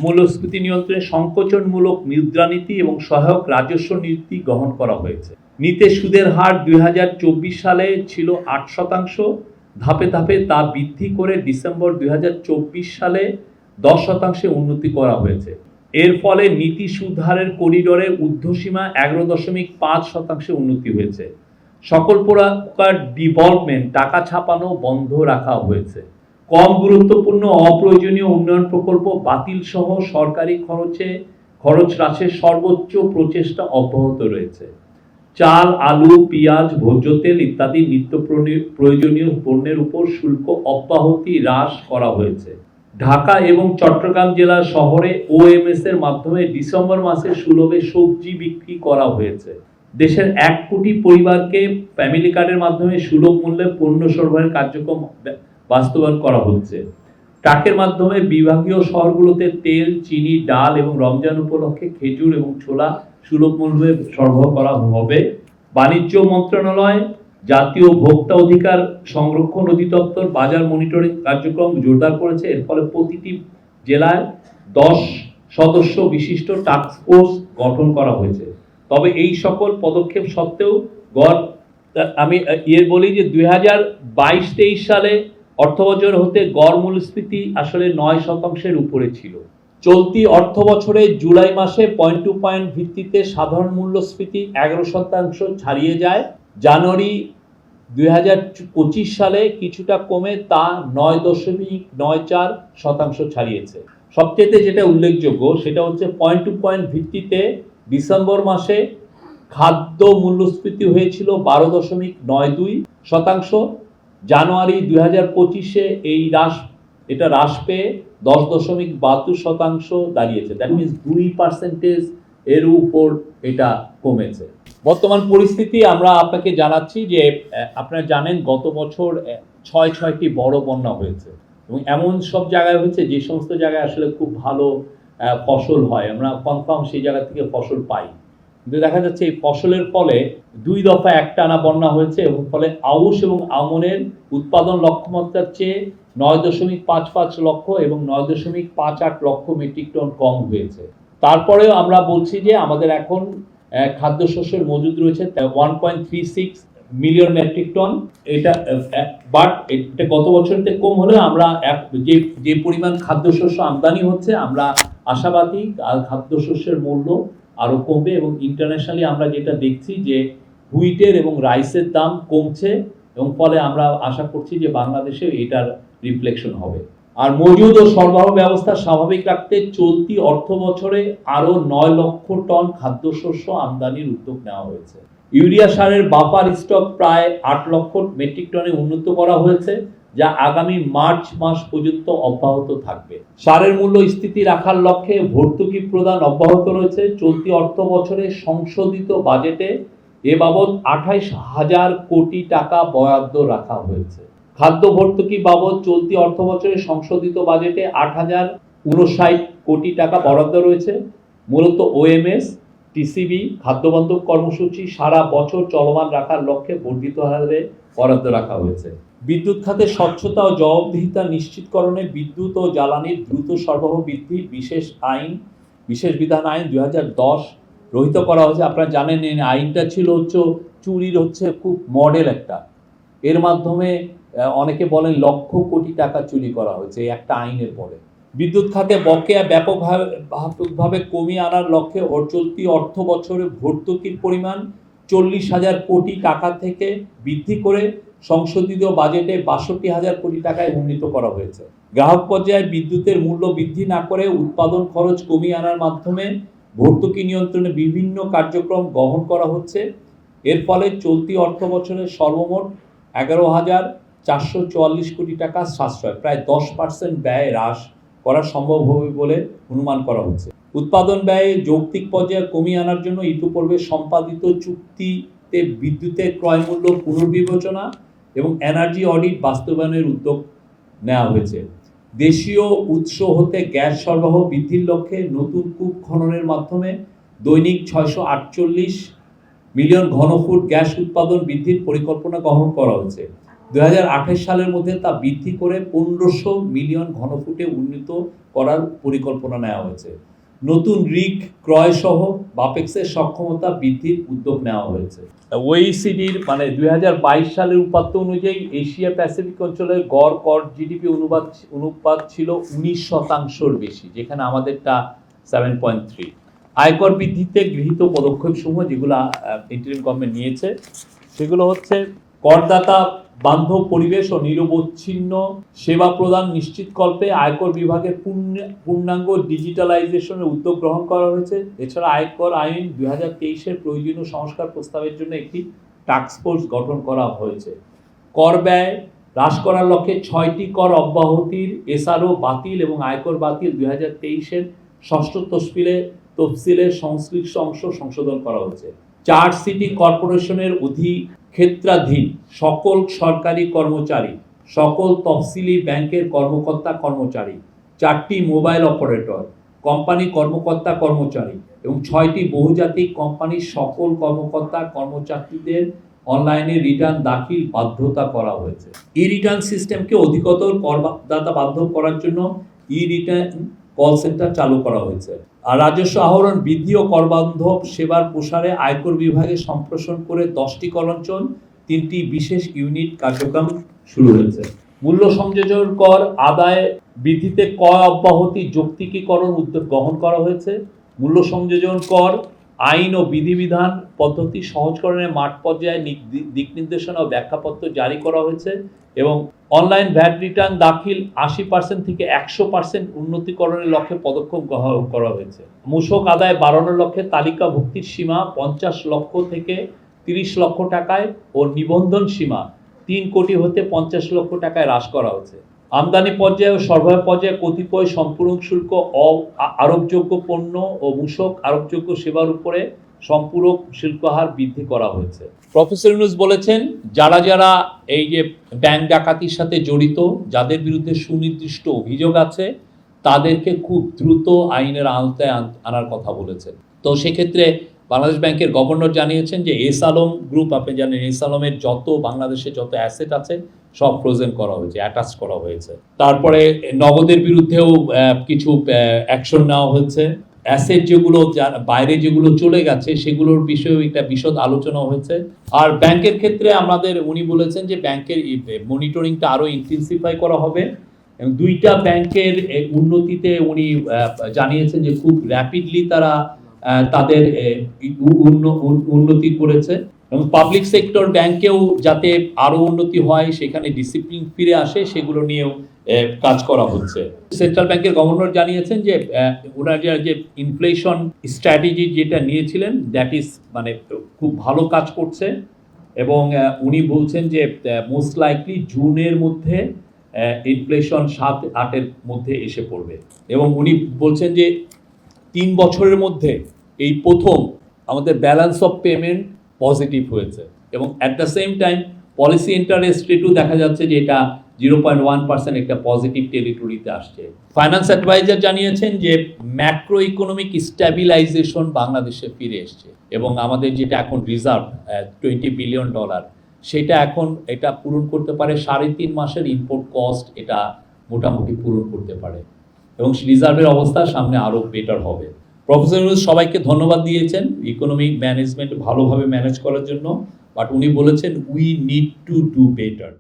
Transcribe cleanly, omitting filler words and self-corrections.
মূল্যস্ফীতি নিয়ন্ত্রণে সংকোচনমূলক মুদ্রানীতি এবং সহায়ক রাজস্ব নীতি গ্রহণ করা হয়েছে। নিতে সুদের হার 2024 সালে ছিল 8%, ধাপে ধাপে তা বৃদ্ধি করে ডিসেম্বর 2024 সালে 10% উন্নতি করা হয়েছে। এর ফলে নীতি সুদ হারের করিডোরের ঊর্ধ্বসীমা 11.5% উন্নতি হয়েছে। সকল প্রকার ডিভলভমেন্ট টাকা ছাপানো বন্ধ রাখা হয়েছে। কম গুরুত্বপূর্ণ অপ্রয়োজনীয় উন্নয়ন প্রকল্প বাতিল সহ সরকারি খরচ হ্রাসের সর্বোচ্চ প্রচেষ্টা অব্যাহত রয়েছে। চাল, আলু, পেঁয়াজ, ভোজ্য তেল ইত্যাদি নিত্য প্রয়োজনীয় পণ্যের উপর শুল্ক অব্যাহতি হ্রাস করা হয়েছে। ঢাকা এবং চট্টগ্রাম জেলা শহরে ওএমএস এর মাধ্যমে ডিসেম্বর মাসে সুলভে সবজি বিক্রি করা হয়েছে। দেশের 1 কোটি পরিবারকে ফ্যামিলি কার্ডের মাধ্যমে সুলভ মূল্যে পণ্য সরবরাহের কার্যক্রম বাস্তবায়ন করা হচ্ছে। ট্রাকের মাধ্যমে বিভাগীয় শহরগুলোতে তেল, চিনি, ডাল এবং রমজান উপলক্ষে খেজুর এবং ছোলা সুলভ মূল্যে সরবরাহ করা হবে। বাণিজ্য মন্ত্রণালয়, জাতীয় ভোক্তা অধিকার সংরক্ষণ অধিদপ্তর বাজার মনিটরিং কার্যক্রম জোরদার করেছে। এর ফলে প্রতিটি জেলায় 10 সদস্য বিশিষ্ট টাস্ক ফোর্স গঠন করা হয়েছে। তবে এই সকল পদক্ষেপ সত্ত্বেও আমি বলি যে 2022-23 সালে অর্থবছর হতে গড় মূল্যস্ফীতি আসলে 9% উপরে ছিল। চলতি অর্থ বছরে জুলাই মাসে পয়েন্ট টু পয়েন্ট ভিত্তিতে সাধারণ মূল্যস্ফীতি 11% ছাড়িয়ে যায়। জানুয়ারি 2025 সালে কিছুটা কমে তা 9.94% ছাড়িয়েছে। সবচেয়ে যেটা উল্লেখযোগ্য সেটা হচ্ছে পয়েন্ট টু পয়েন্ট ভিত্তিতে ডিসেম্বর মাসে খাদ্য মূল্যস্ফীতি হয়েছিল 12.92%। জানুয়ারি 2025-এ এটা হ্রাস পেয়ে 10.72% দাঁড়িয়েছে। দ্যাট মিনস 2% এর উপর এটা কমেছে। বর্তমান পরিস্থিতি আমরা আপনাকে জানাচ্ছি যে আপনারা জানেন গত বছর 6টি বড় বন্যা হয়েছে এবং এমন সব জায়গায় হয়েছে যে সমস্ত জায়গায় আসলে খুব ভালো ফসল হয়, আমরা কনফার্ম সেই জায়গা থেকে ফসল পাই। কিন্তু দেখা যাচ্ছে এই ফসলের ফলে 2 দফা একটানা বন্যা হয়েছে এবং ফলে আউশ এবং আমনের উৎপাদন লক্ষ্যমাত্রার চেয়ে 9.55 লক্ষ এবং 9.58 লক্ষ মেট্রিক টন কম হয়েছে। তারপরেও আমরা বলছি যে আমাদের এখন খাদ্যশস্যের মজুদ রয়েছে 1.36 মিলিয়ন মেট্রিক টন। এটা গত বছরের থেকে কম হলেও আমরা যে পরিমাণ খাদ্যশস্য আমদানি হচ্ছে আমরা আশাবাদী খাদ্যশস্যের মূল্য আরো কমবে এবং ইন্টারন্যাশনালি আমরা যেটা দেখছি যে হুইটের এবং রাইসের দাম কমছে এবং ফলে আমরা আশা করছি যে বাংলাদেশে এটার রিফ্লেকশন হবে। আর মজুদ ও সরবরাহ ব্যবস্থা স্বাভাবিক রাখতে চলতি অর্থ বছরে আরো 9 লক্ষ টন খাদ্যশস্য আমদানির উদ্যোগ নেওয়া হয়েছে। ইউরিয়া সারের বাফার স্টক প্রায় 8 লক্ষ মেট্রিক টনে উন্নত করা হয়েছে, যা আগামী মার্চ মাস পর্যন্ত অব্যাহত থাকবে। সারের মূল্য স্থিতি রাখার লক্ষ্যে ভর্তুকি প্রদান অব্যাহত রয়েছে। চলতি অর্থ বছরে সংশোধিত বাজেটে এ বাবদ 28,000 কোটি টাকা বরাদ্দ রাখা হয়েছে। খাদ্য ভর্তুকি বাবদ চলতি অর্থ বছরে সংশোধিত বাজেটে 8,059 কোটি টাকা বরাদ্দ রয়েছে। মূলত ওএমএস, টিসিবি, খাদ্যবন্ধক কর্মসূচি সারা বছর চলমান রাখার লক্ষ্যে বর্ধিত হারে বরাদ্দ রাখা হয়েছে। বিদ্যুৎ খাতে স্বচ্ছতা ও জবাবদিহিতা নিশ্চিতকরণে বিদ্যুৎ ও জ্বালানির দ্রুত সরবরাহ বৃদ্ধি বিশেষ বিধান আইন 2010 রহিত করা হয়েছে। আপনারা জানেন এই আইনটা ছিল চুরির খুব মডেল একটা। এর মাধ্যমে অনেকে বলেন লক্ষ কোটি টাকা চুরি করা হয়েছে এই একটা আইনের পরে। বিদ্যুৎ খাতে বকেয়া ব্যাপকভাবে কমিয়ে আনার লক্ষ্যে চলতি অর্থ বছরে ভর্তুকির পরিমাণ 40,000 কোটি টাকা থেকে বৃদ্ধি করে সংশোধিত বাজেটে 62,000 কোটি টাকায় উন্নীত করা হয়েছে। গ্রাহক পর্যায়ে বিদ্যুতের মূল্য বৃদ্ধি না করে উৎপাদন খরচ কমিয়ে আনার মাধ্যমে ভর্তুকি নিয়ন্ত্রণে বিভিন্ন কার্যক্রম গ্রহণ করা হচ্ছে। এর ফলে চলতি অর্থ বছরে সর্বমোট 11,444 কোটি টাকা সাশ্রয়, প্রায় 10% ব্যয় হ্রাস করা সম্ভব হবে বলে অনুমান করা হচ্ছে। উৎপাদন ব্যয়ে যৌক্তিক পর্যায়ে কমিয়ে আনার জন্য ইতিপূর্বে সম্পাদিত চুক্তিতে বিদ্যুতের ক্রয় মূল্য পুনর্বিবেচনা এবং এনার্জি অডিট বাস্তবায়নের উদ্যোগ নেওয়া হয়েছে। দেশীয় উৎস হতে গ্যাস সরবরাহ বৃদ্ধির লক্ষ্যে নতুন কূপ খননের মাধ্যমে দৈনিক 648 মিলিয়ন ঘনফুট গ্যাস উৎপাদন বৃদ্ধির পরিকল্পনা গ্রহণ করা হয়েছে। 2028 সালের মধ্যে তা বৃদ্ধি করে 1500 মিলিয়ন ঘনফুটে উন্নীত করার পরিকল্পনা নেওয়া হয়েছে। নতুন রিগ ক্রয় সহ বাপেক্সের সক্ষমতা বৃদ্ধির উদ্যোগ নেওয়া হয়েছে। ওইসিডির মানে 2022 সালের উপাত্ত অনুযায়ী এশিয়া প্যাসিফিক অঞ্চলের গড় কর জিডিপি অনুপাত ছিল 19%-র বেশি, যেখানে আমাদেরটা 7.3। আয়কর বৃদ্ধিতে গৃহীত পদক্ষেপসমূহ যেগুলো ইন্টারিম গভর্নমেন্ট নিয়েছে সেগুলো হচ্ছে করদাতা বান্ধব পরিবেশ ও নিরবচ্ছিন্ন সেবা প্রদান নিশ্চিতকল্পে আয়কর বিভাগের পূর্ণাঙ্গ ডিজিটালাইজেশনের উদ্যোগ গ্রহণ করা হয়েছে। এছাড়া আয়কর আইন 2023-এর প্রয়োজনীয় সংস্কার প্রস্তাবের জন্য একটি টাস্কফোর্স গঠন করা হয়েছে। কর ব্যয় হ্রাস করার লক্ষ্যে 6টি কর অব্যাহতির এসআরও বাতিল এবং আয়কর বাতিল 2023-এর ষষ্ঠ তফসিলের সংশ্লিষ্ট অংশ সংশোধন করা হয়েছে। 4 সিটি কর্পোরেশনের অধিক্ষেত্রাধীন সকল সরকারি কর্মচারী, সকল তফসিলি ব্যাংকের কর্মকর্তা কর্মচারী, 4টি মোবাইল অপারেটর, কোম্পানি কর্মকর্তা কর্মচারী এবং 6টি বহুজাতিক কোম্পানির সকল কর্মকর্তা কর্মচারীদের অনলাইনে রিটার্ন দাখিল বাধ্যতা করা হয়েছে। ই রিটার্ন সিস্টেমকে অধিকতর করদাতা বান্ধব করার জন্য ই রিটার্ন কল সেন্টার চালু করা হয়েছে। আর রাজস্ব আহরণ বৃদ্ধি ও করবান্ধব সেবার প্রসারে আয়কর বিভাগে সম্প্রসারণ করে 10টি কর অঞ্চল, 3টি বিশেষ ইউনিট কার্যক্রম শুরু হয়েছে। মূল্য সংযোজন কর আদায় বৃদ্ধিতে কর অব্যাহতি যৌক্তিকীকরণ উদ্যোগ গ্রহণ করা হয়েছে। মূল্য সংযোজন কর আইন ও বিধিবিধান পদ্ধতি সহজকরণের মাঠ পর্যায়ে দিক নির্দেশনা ও ব্যাখ্যাপত্র জারি করা হয়েছে এবং অনলাইন ভ্যাট রিটার্ন দাখিল 80% থেকে 100% উন্নতিকরণের লক্ষ্যে পদক্ষেপ গ্রহণ করা হয়েছে। মূসক আদায় বাড়ানোর লক্ষ্যে তালিকাভুক্তির সীমা 50 লক্ষ থেকে 30 লক্ষ টাকায় ও নিবন্ধন সীমা 3 কোটি হতে 50 লক্ষ টাকায় হ্রাস করা হয়েছে। আমদানি পর্যায়ে ও সরবরাহ পর্যায়ে কতিপয় সম্পূরক শুল্ক আরোপযোগ্য পণ্য ও মূসক আরোপযোগ্য সেবার উপরে সম্পূরক শুল্ক হার বৃদ্ধি করা হয়েছে। প্রফেসর ইউনূস বলেছেন, যারা যারা এই যে ব্যাংক ডাকাতির সাথে জড়িত, যাদের বিরুদ্ধে সুনির্দিষ্ট অভিযোগ আছে, তাদেরকে খুব দ্রুত আইনের আওতায় আনার কথা বলেছেন। তো সেক্ষেত্রে বাংলাদেশ ব্যাংকের গভর্নর জানিয়েছেন যে এস আলম গ্রুপ, আপনি জানেন এস আলমের বাংলাদেশে যত অ্যাসেট আছে সব ফ্রোজেন করা হয়েছে, অ্যাটাচ করা হয়েছে। তারপরে নগদের বিরুদ্ধেও কিছু অ্যাকশন নেওয়া হয়েছে। অ্যাসেট যেগুলো বাইরে যেগুলো চলে গেছে সেগুলোর বিষয়েও একটা বিশদ আলোচনা হয়েছে। আর ব্যাংকের ক্ষেত্রে উনি বলেছেন যে ব্যাংকের মনিটরিংটা আরও ইন্টেন্সিফাই করা হবে এবং 2টা ব্যাংকের উন্নতিতে উনি জানিয়েছেন যে খুব র্যাপিডলি তারা তাদের উন্নতি করেছে এবং পাবলিক সেক্টর ব্যাংকেও যাতে আরও উন্নতি হয়, সেখানে ডিসিপ্লিন ফিরে আসে, সেগুলো নিয়েও কাজ করা হচ্ছে। সেন্ট্রাল ব্যাংকের গভর্নর জানিয়েছেন যে ওনার যে ইনফ্লেশন স্ট্র্যাটেজি যেটা নিয়েছিলেন দ্যাট ইজ মানে খুব ভালো কাজ করছে এবং উনি বলছেন যে মোস্ট লাইকলি জুনের মধ্যে ইনফ্লেশন 7-8-এর মধ্যে এসে পড়বে এবং উনি বলছেন যে 3 বছরের মধ্যে এই প্রথম আমাদের ব্যালেন্স অফ পেমেন্ট পজিটিভ হয়েছে এবং at the same time policy interest রেটও দেখা যাচ্ছে যে এটা 0.1% একটা পজিটিভ টেরিটরিতে আসছে। ফাইন্যান্স অ্যাডভাইজার জানিয়েছেন যে ম্যাক্রো ইকোনমিক স্ট্যাবিলাইজেশন বাংলাদেশে ফিরে এসছে এবং আমাদের যেটা এখন রিজার্ভ $20 বিলিয়ন, সেটা এখন এটা পূরণ করতে পারে 3.5 মাসের ইম্পোর্ট কস্ট, এটা মোটামুটি পূরণ করতে পারে এবং রিজার্ভের অবস্থা সামনে আরও বেটার হবে। প্রফেসর ইউনূস সবাইকে ধন্যবাদ দিয়েছেন ইকোনমিক ম্যানেজমেন্ট ভালোভাবে ম্যানেজ করার জন্য, বাট উনি বলেছেন we need to do better.